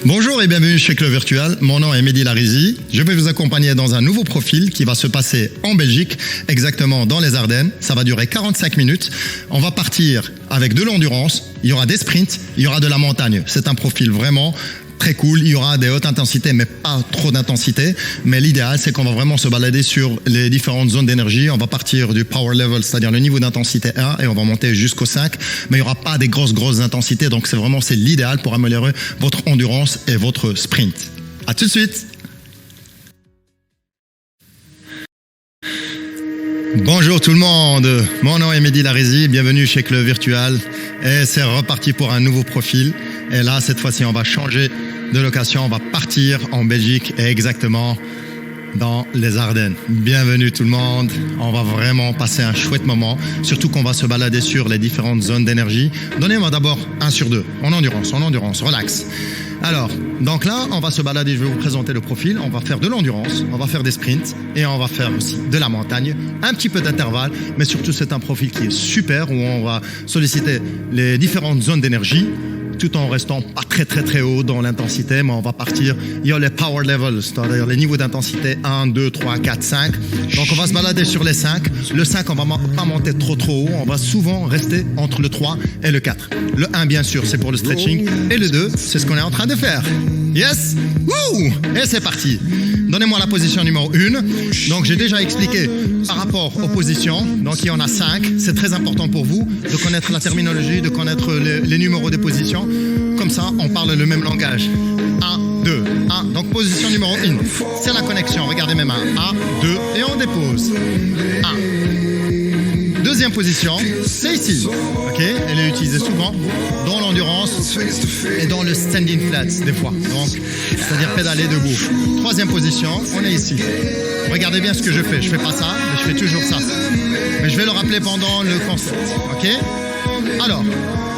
Bonjour et bienvenue chez Club Virtual, mon nom est Mehdi Larizi. Je vais vous accompagner dans un nouveau profil qui va se passer en Belgique, exactement dans les Ardennes. Ça va durer 45 minutes. On va partir avec de l'endurance, il y aura des sprints, il y aura de la montagne. C'est un profil vraiment très cool, il y aura des hautes intensités mais pas trop d'intensité, mais l'idéal c'est qu'on va vraiment se balader sur les différentes zones d'énergie. On va partir du power level, c'est-à-dire le niveau d'intensité 1 et on va monter jusqu'au 5, mais il n'y aura pas des grosses intensités, donc c'est l'idéal pour améliorer votre endurance et votre sprint. À tout de suite. Bonjour tout le monde, mon nom est Mehdi Larizi, bienvenue chez Club Virtual et c'est reparti pour un nouveau profil. Et là, cette fois-ci, on va changer de location, on va partir en Belgique et exactement dans les Ardennes. Bienvenue tout le monde, on va vraiment passer un chouette moment, surtout qu'on va se balader sur les différentes zones d'énergie. Donnez-moi d'abord 1 sur 2, en endurance, relax. Alors, donc là, on va se balader, je vais vous présenter le profil, on va faire de l'endurance, on va faire des sprints et on va faire aussi de la montagne, un petit peu d'intervalle, mais surtout c'est un profil qui est super où on va solliciter les différentes zones d'énergie tout en restant pas très haut dans l'intensité, mais on va partir, il y a les power levels, c'est-à-dire les niveaux d'intensité 1, 2, 3, 4, 5. Donc on va se balader sur les 5. Le 5, on va pas monter trop haut, on va souvent rester entre le 3 et le 4. Le 1, bien sûr, c'est pour le stretching, et le 2, c'est ce qu'on est en train de faire. Yes! Wouh! Et c'est parti! Donnez-moi la position numéro 1. Donc j'ai déjà expliqué par rapport aux positions, donc il y en a 5. C'est très important pour vous de connaître la terminologie, de connaître les numéros des positions. Comme ça, on parle le même langage. 1, 2, 1. Donc position numéro 1, c'est la connexion. Regardez mes mains. 1, 2 et on dépose. 1. Deuxième position, c'est ici. Ok, elle est utilisée souvent dans l'endurance et dans le standing flats des fois. Donc, c'est-à-dire pédaler debout. Troisième position, on est ici. Regardez bien ce que je fais. Je fais pas ça, mais je fais toujours ça. Mais je vais le rappeler pendant le concept. Ok. Alors,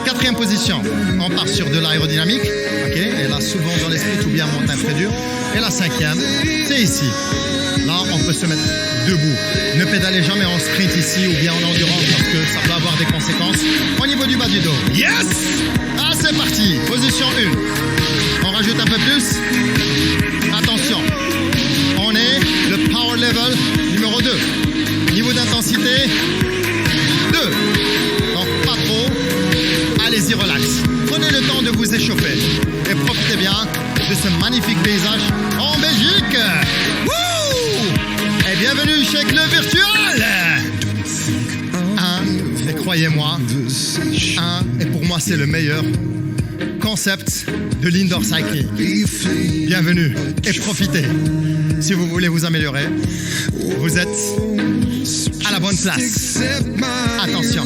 quatrième position, on part sur de l'aérodynamique. Ok. Et là, souvent dans les sprints ou bien en montagne très dur. Et la cinquième, c'est ici. Là, on peut se mettre debout. Ne pédalez jamais en sprint ici ou bien en endurance parce que ça peut avoir des conséquences au niveau du bas du dos. Yes! Ah, c'est parti. Position 1. On rajoute un peu plus. Attention. On est le power level numéro 2. Niveau d'intensité 2. Donc, pas trop. Allez-y, relax. Prenez le temps de vous échauffer et profitez bien de ce magnifique paysage en Belgique. Wouh! Et bienvenue chez Club Virtual. Et croyez-moi, et pour moi c'est le meilleur concept de l'indoor cycling. Bienvenue et profitez. Si vous voulez vous améliorer, vous êtes à la bonne place. Attention,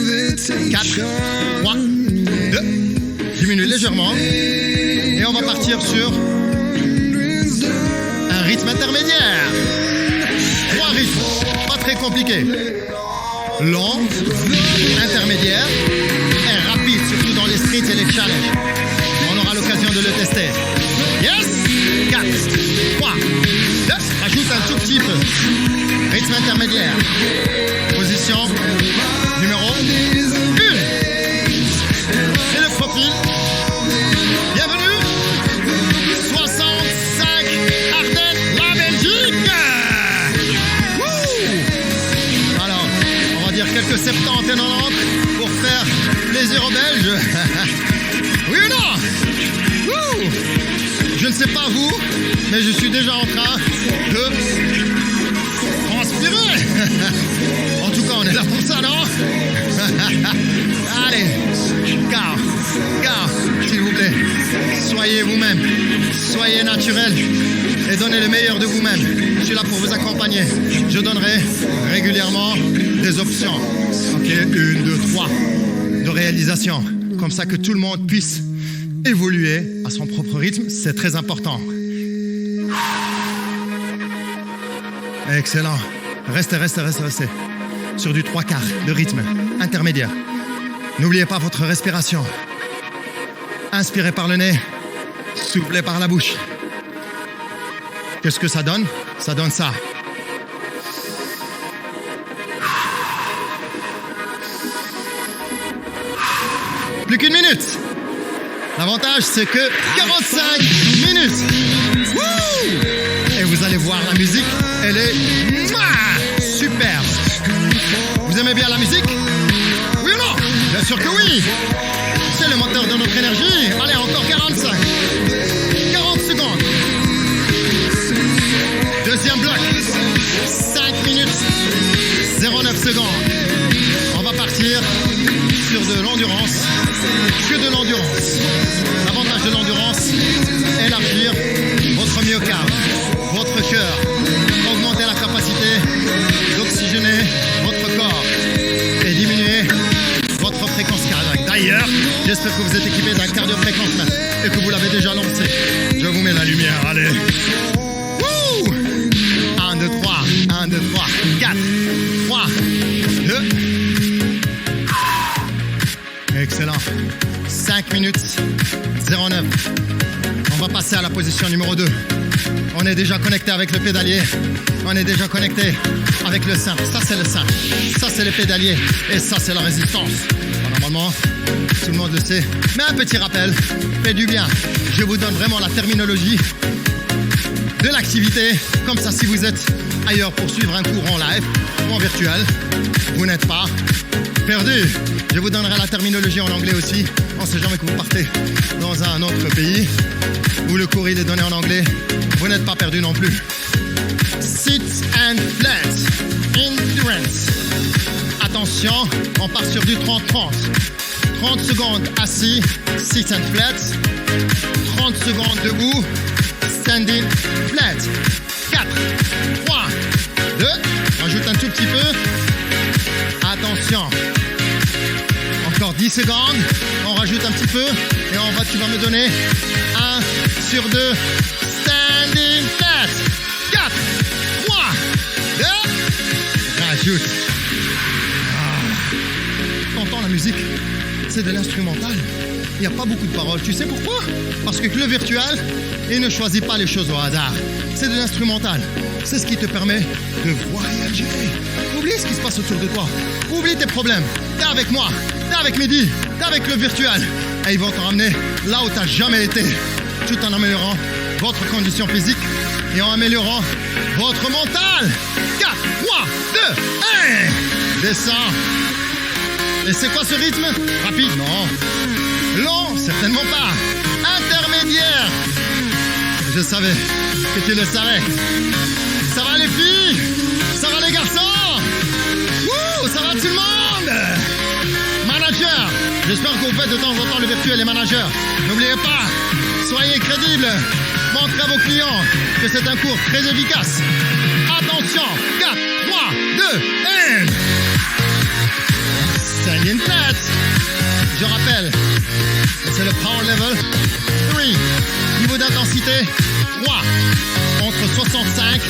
4, 3, 2, diminue légèrement et on va partir sur un rythme intermédiaire. 3 rythmes, pas très compliqué. Long, intermédiaire et rapide, surtout dans les sprints et les challenges. On aura l'occasion de le tester. Yes! 4, 3, 2, rajoute un tout petit peu. Rythme intermédiaire. Position numéro 1. C'est le profil. Bienvenue. 65 Ardennes, la Belgique. Wouh! Alors, on va dire quelques 70 et 90 pour faire plaisir aux Belges. Oui ou non? Wouh! Je ne sais pas vous, mais je suis déjà en train de transpirer. En tout cas, on est là pour ça, non? Allez, car, s'il vous plaît, soyez vous-même, soyez naturel et donnez le meilleur de vous-même. Je suis là pour vous accompagner. Je donnerai régulièrement des options. Ok, 1, 2, 3 de réalisation. Comme ça que tout le monde puisse évoluer à son propre rythme. C'est très important. Excellent. Restez. Sur du 3/4 de rythme intermédiaire. N'oubliez pas votre respiration. Inspirez par le nez, soufflez par la bouche. Qu'est-ce que ça donne? Ça donne ça. Plus qu'une minute. L'avantage, c'est que 45 minutes. Wouh! Et vous allez voir, la musique, elle est superbe. Vous aimez bien la musique? Oui ou non? Bien sûr que oui. C'est le moteur de notre énergie. Allez, encore 45. 40 secondes. Deuxième bloc. 5 minutes. 09 secondes. On va partir sur de l'endurance. Que de l'endurance. L'avantage de l'endurance, élargir votre myocarde, votre cœur, augmenter la capacité d'oxygéner votre corps et diminuer votre fréquence cardiaque. D'ailleurs, j'espère que vous êtes équipé d'un cardio-fréquence et que vous l'avez déjà lancé. Je vous mets la lumière, allez. Wouh! 1, 2, 3, 1, 2, 3, 4, 3, 2. Excellent. 5 minutes 09. On va passer à la position numéro 2. On est déjà connecté avec le pédalier. On est déjà connecté avec le sein. Ça, c'est le sein. Ça, c'est le pédalier. Et ça, c'est la résistance. Bon, normalement, tout le monde le sait. Mais un petit rappel fait du bien. Je vous donne vraiment la terminologie de l'activité. Comme ça, si vous êtes ailleurs pour suivre un cours en live ou en virtuel, vous n'êtes pas perdu. Je vous donnerai la terminologie en anglais aussi. On ne sait jamais que vous partez dans un autre pays où le cours il est donné en anglais. Vous n'êtes pas perdu non plus. Sit and flat. Endurance. Attention, on part sur du 30-30. 30 secondes assis, sit and flat. 30 secondes debout, standing flat. 4, 3, 2. Rajoute un tout petit peu. Attention. Encore 10 secondes, on rajoute un petit peu et tu vas me donner 1 sur 2, standing flat, 4, 3, 2, rajoute. T'entends la musique? C'est de l'instrumental, il n'y a pas beaucoup de paroles. Tu sais pourquoi? Parce que le virtual, il ne choisit pas les choses au hasard. C'est de l'instrumental, c'est ce qui te permet de voyager. Oublie ce qui se passe autour de toi, oublie tes problèmes, t'es avec moi. T'es avec Mehdi, t'es avec le virtuel. Et ils vont te ramener là où t'as jamais été, tout en améliorant votre condition physique et en améliorant votre mental. 4, 3, 2, 1. Descends. Et c'est quoi ce rythme? Rapide? Non. Long? Certainement pas. Intermédiaire? Je savais que tu le savais. Ça va les filles? Ça va les garçons? Wouh! Ça va tout le monde? Manager, j'espère que vous faites de temps en temps le virtuel et manager. N'oubliez pas, soyez crédibles. Montrez à vos clients que c'est un cours très efficace. Attention, 4, 3, 2, 1. Standing flat. Je rappelle, c'est le power level 3. Niveau d'intensité 3. Entre 65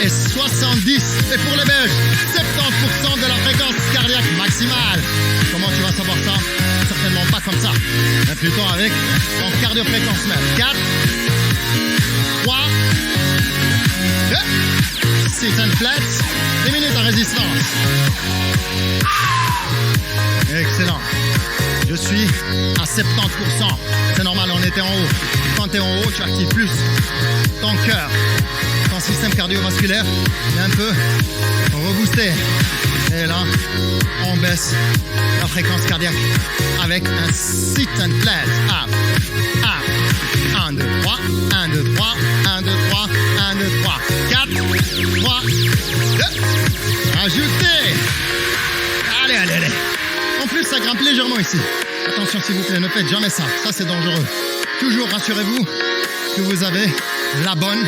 et 70. Et pour les Belges, 70% de la fréquence cardiaque maximale. Comment tu vas savoir ça? Certainement pas comme ça, mais plutôt avec ton cardio-fréquence mètre. 4, 3, 2, sit and flat, 10 minutes en résistance. Excellent. Je suis à 70%. C'est normal, on était en haut. Quand tu es en haut, tu actives plus ton cœur. Ton système cardiovasculaire est un peu reboosté. Et là, on baisse la fréquence cardiaque avec un sit and flat. Up, up. 1, 2, 3, 1, 2, 3, 1, 2, 3, 1, 2, 3, 4, 3, 2. Ajoutez. Allez, allez, allez. En plus, ça grimpe légèrement ici. Attention, s'il vous plaît, ne faites jamais ça. Ça, c'est dangereux. Toujours rassurez-vous que vous avez la bonne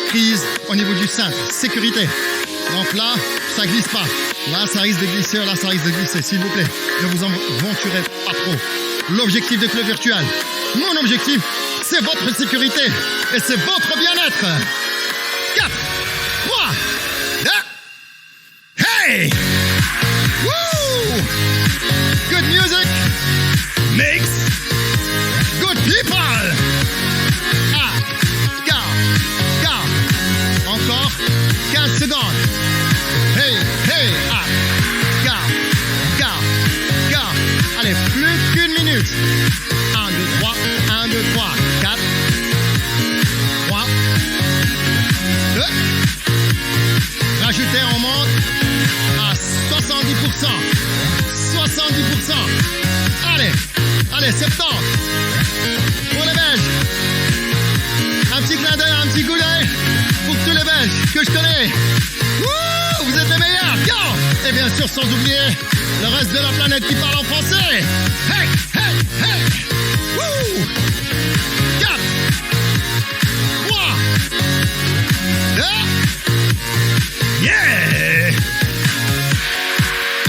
prise au niveau du cintre. Sécurité. Donc là, ça glisse pas. Là, ça risque de glisser. Là, ça risque de glisser. S'il vous plaît, ne vous aventurez pas trop. L'objectif de Club Virtual, mon objectif, c'est votre sécurité et c'est votre bien-être. 4, 3, 2. Hey! Woo! Good music makes good people. Encore 15 secondes. Hey, hey, garde. Allez, plus qu'une minute. 1, 2, 3, Allez, allez, 70. Pour les Belges. Un petit clin d'œil, un petit coup d'œil pour tous les Belges que je connais. Wouh, vous êtes les meilleurs. Go. Et bien sûr, sans oublier le reste de la planète qui parle en français. Hey, hey, hey. Wouh. 4, 3, 2. Yeah.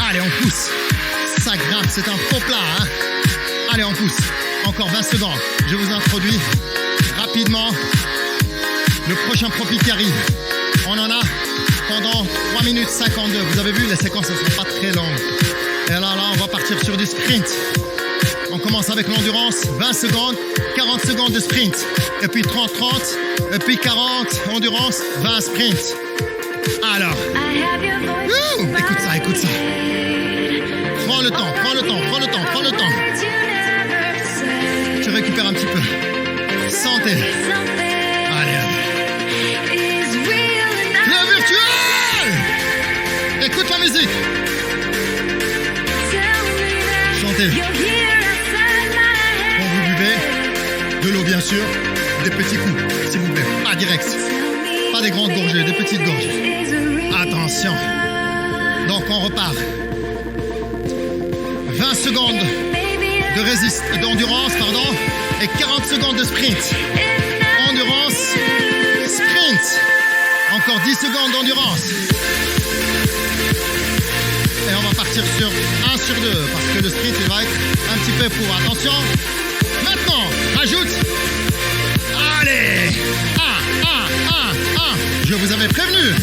Allez, on pousse. Ça grimpe, c'est un faux plat. Hein. Allez, on pousse. Encore 20 secondes. Je vous introduis rapidement le prochain profil qui arrive. On en a pendant 3 minutes 52. Vous avez vu, les séquences ne sont pas très longues. Et là, on va partir sur du sprint. On commence avec l'endurance, 20 secondes, 40 secondes de sprint. Et puis 30, et puis 40, endurance, 20 sprint. Alors, écoute ça, écoute ça. Prends le temps. Tu récupères un petit peu. Santé. Allez. Le virtuel. Écoute la musique. Chantez. Quand vous buvez, de l'eau bien sûr, des petits coups, s'il vous plaît. Pas direct. Pas des grandes gorgées, des petites gorgées. Attention. Donc on repart. 20 secondes d'endurance, et 40 secondes de sprint. Endurance, sprint. Encore 10 secondes d'endurance. Et on va partir sur 1 sur 2, parce que le sprint, il va être un petit peu pour. Attention. Maintenant, rajoute. Allez. 1. Je vous avais prévenu.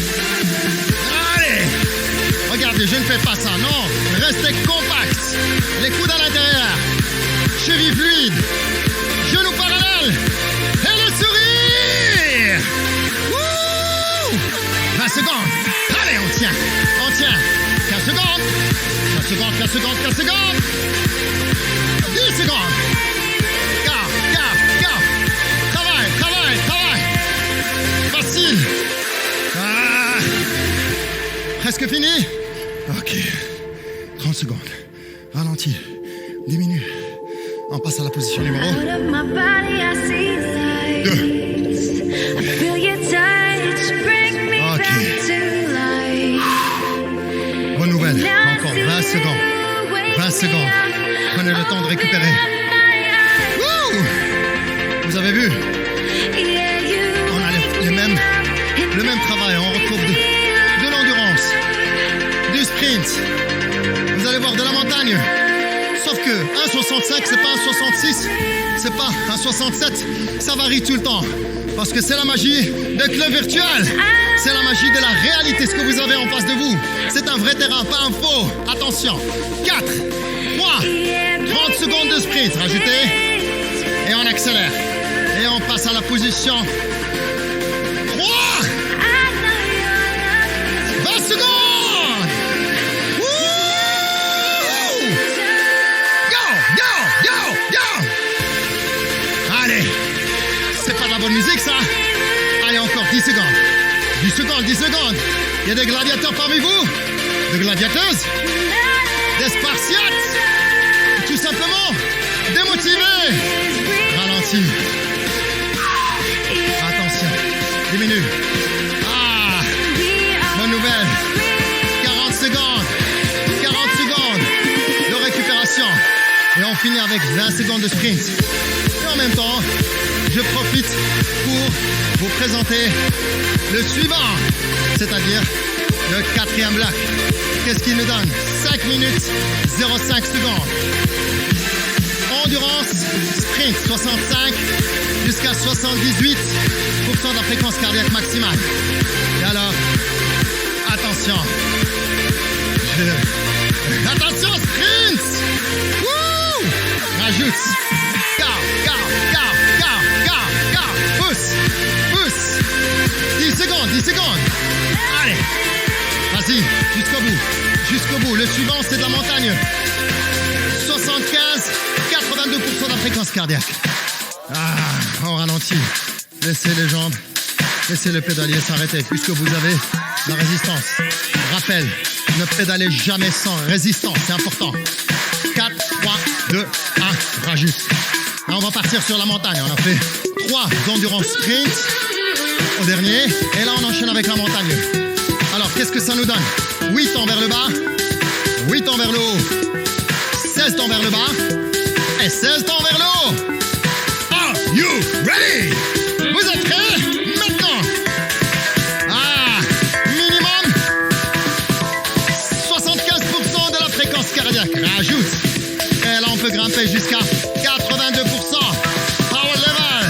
Allez. Regardez, je ne fais pas ça, non. Restez compact. Les coudes à l'intérieur. Cheville fluide. Genoux parallèles. Et le sourire. Wouh. 20 secondes. Allez, on tient. 15 secondes. 10 secondes. Gars. Travaille. Facile. Presque fini. Ok. 30 secondes. Ralentis. Diminue. On passe à la position numéro 2. Ok. Bonne nouvelle. Encore 20 secondes. 20 secondes. Prenez le temps de récupérer. Wouh! Vous avez vu? On a le même travail. On retrouve de l'endurance, du sprint. Vous allez voir de la montagne. Sauf que 1,65, c'est pas 1,66, c'est pas 1,67. Ça varie tout le temps. Parce que c'est la magie de club virtuel. C'est la magie de la réalité, ce que vous avez en face de vous. C'est un vrai terrain, pas un faux. Attention. 4, 3, 30 secondes de sprint. Rajoutez. Et on accélère. Et on passe à la position 3. 20 secondes. Allez. C'est pas de la bonne musique, ça. Allez, encore 10 secondes. 10 secondes. Il y a des gladiateurs parmi vous? Des gladiateuses? Des spartiates? Tout simplement démotivés? Ralentis. Attention. Diminue. Bonne nouvelle. 40 secondes. 40 secondes de récupération. Et on finit avec 20 secondes de sprint. Et en même temps, je profite pour vous présenter le suivant, c'est-à-dire le 4e bloc. Qu'est-ce qu'il nous donne? 5 minutes 0,5 secondes. Endurance, sprint, 65 jusqu'à 78% de la fréquence cardiaque maximale. Et alors, attention. Attention, sprint. Wouh! Rajoute. Pousse. 10 secondes. Allez. Vas-y, jusqu'au bout. Le suivant, c'est de la montagne. 82% de la fréquence cardiaque. On ralentit. Laissez les jambes, laissez le pédalier s'arrêter puisque vous avez la résistance. Rappel, Ne pédalez jamais sans résistance, c'est important. 4, 3, 2, 1, rajoute. Là, on va partir sur la montagne. On a fait 3 endurance sprint au dernier. Et là, on enchaîne avec la montagne. Alors, qu'est-ce que ça nous donne? 8 ans vers le bas, 8 ans vers le haut, 16 temps vers le bas et 16 temps vers le haut. Are you ready? Vous êtes prêts? Maintenant. Minimum 75% de la fréquence cardiaque. Rajoute. Et là, on peut grimper jusqu'à 82%. Power level.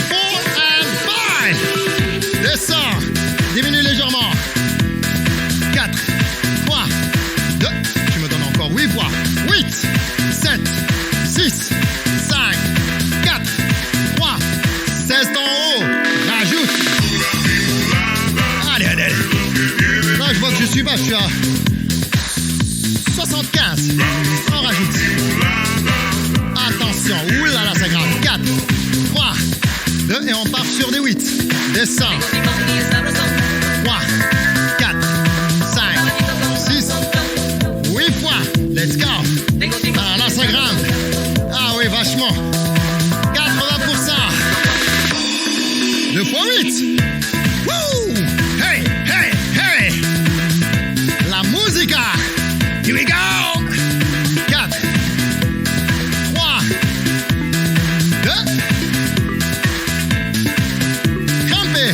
4 and 5. Descends. Diminue légèrement. 4, 3, 2. Tu me donnes encore 8 fois. 8, 7, 6, 5, 4, 3, 16 en haut. Rajoute. Allez, allez. Là, je vois que je suis bas. Je suis à 75. On rajoute. Attention. Ouh là là, ça grimpe. 4, 3, 2. Et on part sur des 8. Descends. 3, 4, 5, 6, 8 fois. Let's go. Ah, là, ça grimpe. Ah oui, vachement. 80%. 2 fois 8. Woo! Hey, hey, hey. La musica. Here we go. 4, 3, 2. Crampez.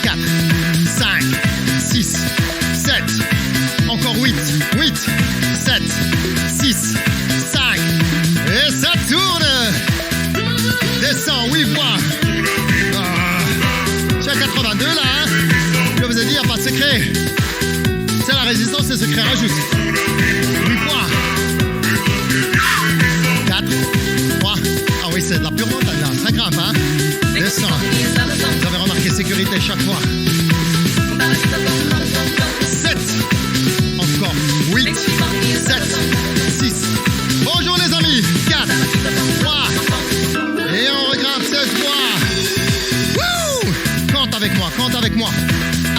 4, 5, 6, 7. Encore 8, 8, 7, 6, 5. Et ça tourne. Descends, 8 fois. Je suis à 82 là. Hein. Je vous ai dit, il n'y a pas de secret. C'est la résistance, c'est secret. Rajoute. 8 fois. 4, 3. Ah oui, c'est de la pure montagne là. Ça grimpe, hein. Descends. Vous avez remarqué sécurité chaque fois. 7. Encore 8. 7. 6. Bonjour les amis. 4. 3. Et on regrimpe 16 fois. Wouh! Compte avec moi, compte avec moi. 1.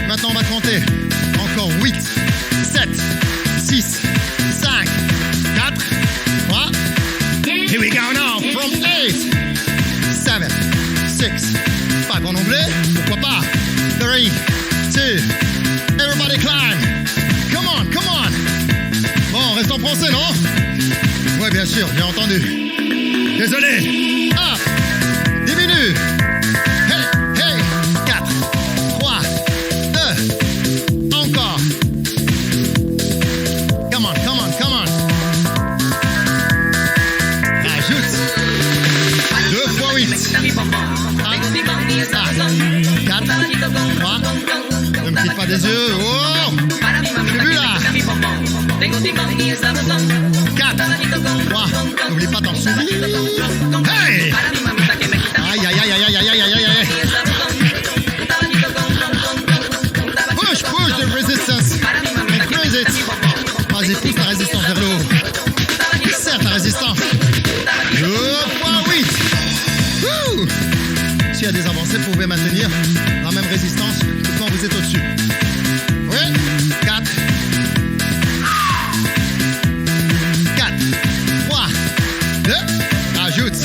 Maintenant on va compter. Encore 8. 7. 6. 5. 4. 3. Here we go now. From 8. 7. 6. 5 en anglais. Pourquoi pas? 3. 2. Everybody climb. Come on, come on. Bon, reste en français, non? Ouais, bien sûr, j'ai entendu. Désolé. Up. Diminue. Hey, hey. 4, 3, 2. Encore. Come on, come on, come on. Rajoute. 2 fois 8. 4, 3. Ne me quitte pas des yeux. Oh! J'ai vu là. 4, 3. N'oublie pas ton sourire. Hey! Aïe, aïe, aïe, aïe, aïe, aïe, aïe, aïe. Push, push the resistance. Increase it. Vas-y, pousse la résistance vers le haut. Serre ta résistance. 2 fois 8. Wouh! S'il y a des avancées, vous pouvez maintenir la même résistance que quand vous êtes au-dessus. Oui. 4. 4. 3. 2. Rajoute.